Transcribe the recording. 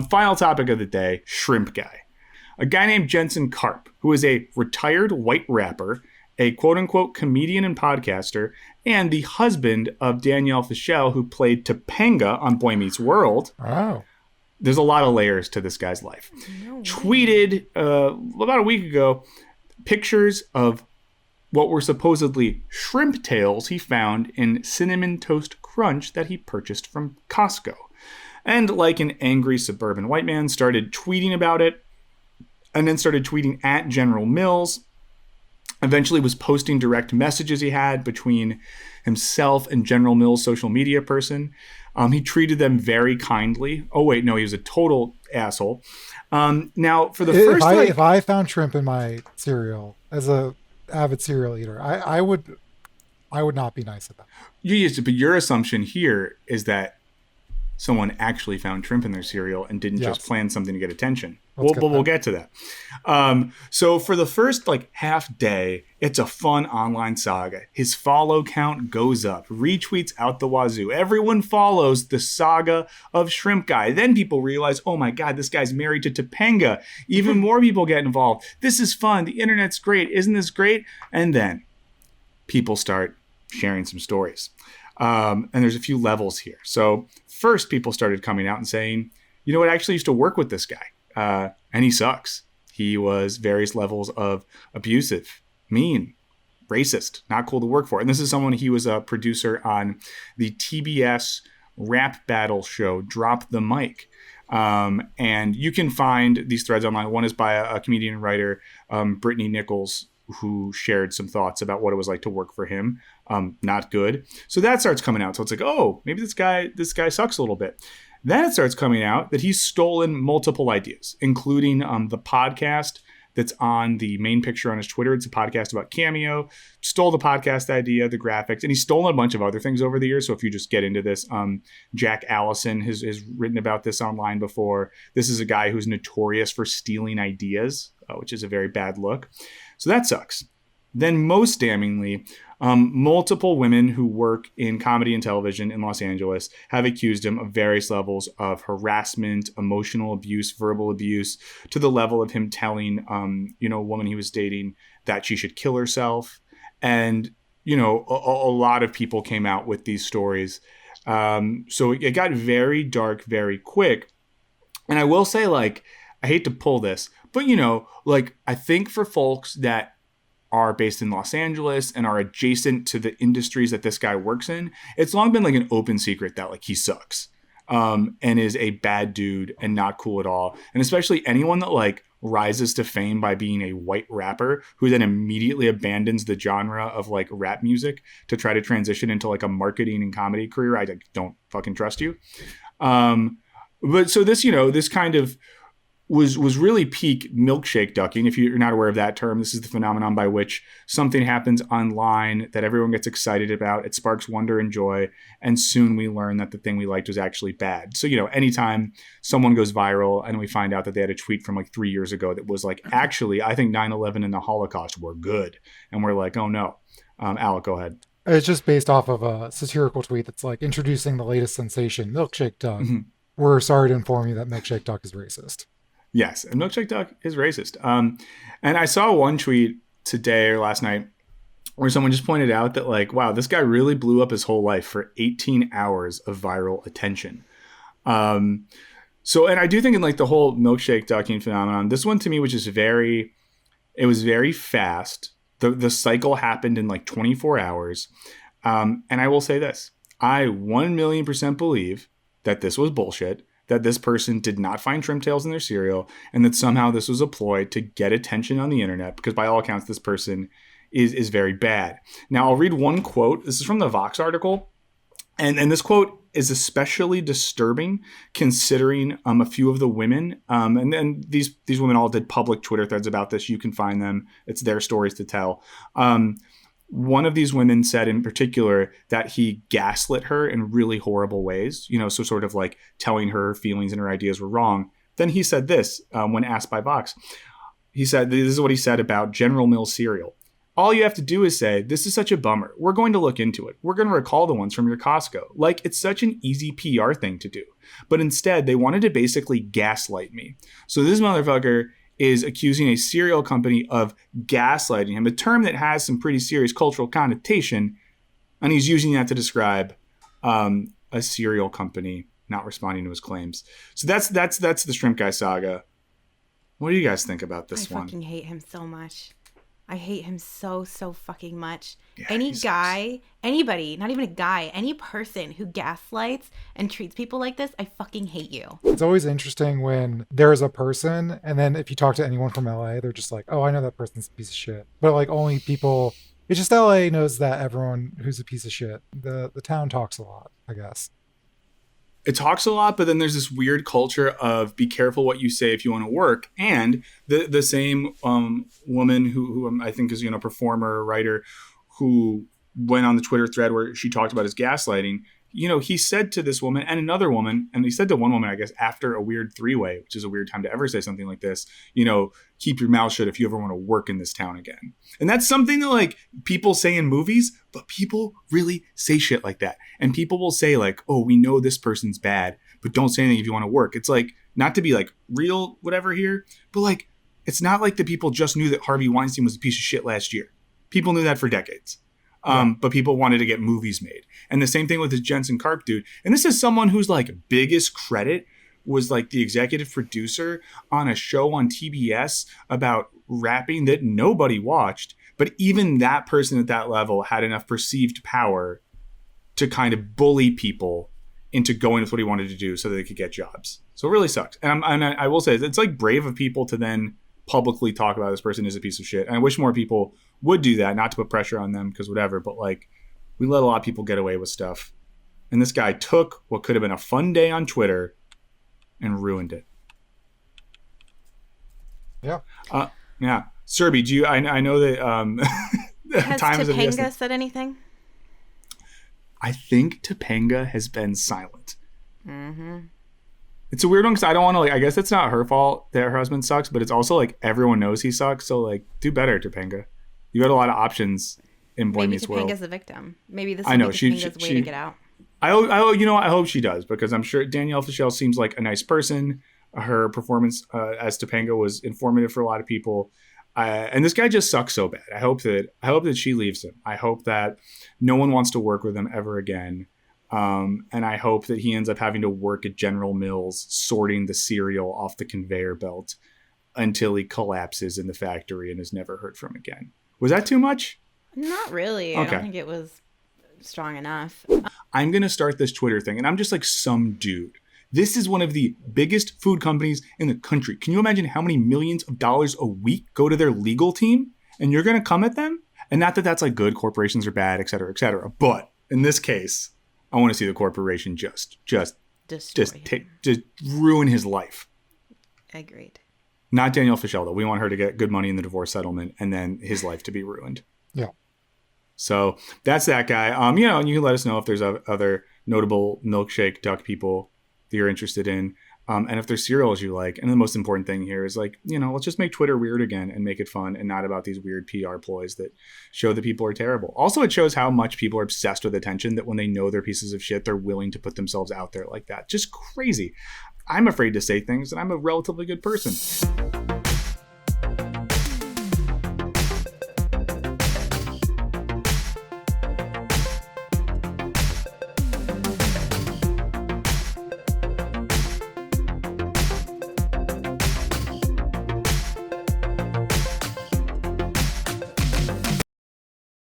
Final topic of the day, Shrimp Guy. A guy named Jensen Karp, who is a retired white rapper, a quote-unquote comedian and podcaster, and the husband of Danielle Fishel, who played Topanga on Boy Meets World. Oh. There's a lot of layers to this guy's life. No tweeted about a week ago pictures of what were supposedly shrimp tails he found in Cinnamon Toast Crunch that he purchased from Costco. And like an angry suburban white man, started tweeting about it, and then started tweeting at General Mills. Eventually was posting direct messages he had between himself and General Mills' social media person. He treated them very kindly. Oh, wait, no, he was a total asshole. Now, for the if I found shrimp in my cereal as a avid cereal eater, I would not be nice about it. But your assumption here is that someone actually found shrimp in their cereal and didn't just plan something to get attention. We'll get to that. So for the first half day, it's a fun online saga. His follow count goes up, retweets out the wazoo. Everyone follows the saga of Shrimp Guy. Then people realize, oh my God, this guy's married to Topanga. Even more people get involved. This is fun. The internet's great. Isn't this great? And then people start sharing some stories. And there's a few levels here. So first, people started coming out and saying, you know what, I actually used to work with this guy, and he sucks. He was various levels of abusive, mean, racist, not cool to work for. And this is someone, he was a producer on the TBS rap battle show, Drop the Mic. And you can find these threads online. One is by a comedian and writer, Brittany Nichols, who shared some thoughts about what it was like to work for him. Not good. So that starts coming out. So it's like, oh, maybe this guy sucks a little bit. Then it starts coming out that he's stolen multiple ideas, including the podcast that's on the main picture on his Twitter. It's a podcast about Cameo. Stole the podcast idea, the graphics, and he's stolen a bunch of other things over the years. So if you just get into this, Jack Allison has written about this online before. This is a guy who's notorious for stealing ideas, which is a very bad look. So that sucks. Then most damningly, multiple women who work in comedy and television in Los Angeles have accused him of various levels of harassment, emotional abuse, verbal abuse, to the level of him telling, a woman he was dating that she should kill herself. And, a lot of people came out with these stories. So it got very dark very quick. And I will say, I hate to pull this, but, I think for folks that are based in Los Angeles and are adjacent to the industries that this guy works in, it's long been an open secret that he sucks and is a bad dude and not cool at all. And especially anyone that rises to fame by being a white rapper who then immediately abandons the genre of rap music to try to transition into a marketing and comedy career. I don't fucking trust you. But so this, this kind of was really peak milkshake ducking. If you're not aware of that term, this is the phenomenon by which something happens online that everyone gets excited about. It sparks wonder and joy. And soon we learn that the thing we liked was actually bad. So, anytime someone goes viral and we find out that they had a tweet from 3 years ago that was actually, I think 9/11 and the Holocaust were good. And we're like, oh no. Alec, go ahead. It's just based off of a satirical tweet that's introducing the latest sensation, Milkshake Duck. Mm-hmm. We're sorry to inform you that Milkshake Duck is racist. Yes, and Milkshake Duck is racist. And I saw one tweet today or last night where someone just pointed out that wow, this guy really blew up his whole life for 18 hours of viral attention. So, and I do think in the whole milkshake ducking phenomenon, this one to me was just it was very fast. The cycle happened in 24 hours. And I will say this, I 1,000,000% believe that this was bullshit, that this person did not find shrimp tails in their cereal, and that somehow this was a ploy to get attention on the internet, because by all accounts, this person is very bad. Now, I'll read one quote. This is from the Vox article. And this quote is especially disturbing considering a few of the women. And then these women all did public Twitter threads about this. You can find them. It's their stories to tell. One of these women said in particular that he gaslit her in really horrible ways, so sort of telling her feelings and her ideas were wrong. Then he said this when asked by Vox. He said, this is what he said about General Mills cereal. All you have to do is say, this is such a bummer. We're going to look into it. We're going to recall the ones from your Costco. Like, it's such an easy PR thing to do. But instead, they wanted to basically gaslight me. So this motherfucker is accusing a cereal company of gaslighting him, a term that has some pretty serious cultural connotation. And he's using that to describe a cereal company not responding to his claims. So that's the Shrimp Guy saga. What do you guys think about this one? I fucking hate him so much. I hate him so fucking much. Yeah, any guy, anybody, not even a guy, any person who gaslights and treats people like this, I fucking hate you. It's always interesting when there's a person, and then if you talk to anyone from LA, they're just like, oh, I know that person's a piece of shit. But like only people, it's just LA knows that everyone who's a piece of shit. The town talks a lot, I guess. It talks a lot, but then there's this weird culture of be careful what you say if you want to work. And the same woman who I think is, performer, writer, who went on the Twitter thread where she talked about his gaslighting, he said to this woman and another woman, and he said to one woman, I guess, after a weird three-way, which is a weird time to ever say something like this, keep your mouth shut if you ever want to work in this town again. And that's something that like people say in movies, but people really say shit like that. And people will say like, oh, we know this person's bad, but don't say anything if you want to work. It's like, not to be like real whatever here, but like, it's not like the people just knew that Harvey Weinstein was a piece of shit last year. People knew that for decades. But people wanted to get movies made. And the same thing with this Jensen Karp dude. And this is someone whose like biggest credit was like the executive producer on a show on TBS about rapping that nobody watched. But even that person at that level had enough perceived power to kind of bully people into going with what he wanted to do so that they could get jobs. So it really sucks. And I will say, it's like brave of people to then publicly talk about this person as a piece of shit. And I wish more people would do that, not to put pressure on them because whatever, but like we let a lot of people get away with stuff. And this guy took what could have been a fun day on Twitter and ruined it. Yeah. Yeah. Serby, do you, I know that has Topanga said anything? I think Topanga has been silent. Mm-hmm. It's a weird one because I don't want to I guess it's not her fault that her husband sucks, but it's also like everyone knows he sucks. So like, do better, Topanga. You had a lot of options in Boy Meets World. Maybe Topanga's the victim. Maybe this is Topanga's way to get out. I hope she does because I'm sure Danielle Fishel seems like a nice person. Her performance as Topanga was informative for a lot of people. And this guy just sucks so bad. I hope that she leaves him. I hope that no one wants to work with him ever again. And I hope that he ends up having to work at General Mills sorting the cereal off the conveyor belt until he collapses in the factory and is never heard from again. Was that too much? Not really. Okay. I don't think it was strong enough. I'm going to start this Twitter thing, and I'm just like some dude. This is one of the biggest food companies in the country. Can you imagine how many millions of dollars a week go to their legal team? And you're going to come at them? And not that that's like good, corporations are bad, et cetera, et cetera. But in this case, I want to see the corporation just ruin his life. Agreed. Not Danielle Fishel, though. We want her to get good money in the divorce settlement and then his life to be ruined. Yeah. So that's that guy. And you can let us know if there's other notable milkshake duck people that you're interested in. And if there's cereals you like. And the most important thing here is let's just make Twitter weird again and make it fun and not about these weird PR ploys that show that people are terrible. Also, it shows how much people are obsessed with attention that when they know they're pieces of shit, they're willing to put themselves out there like that. Just crazy. I'm afraid to say things and I'm a relatively good person.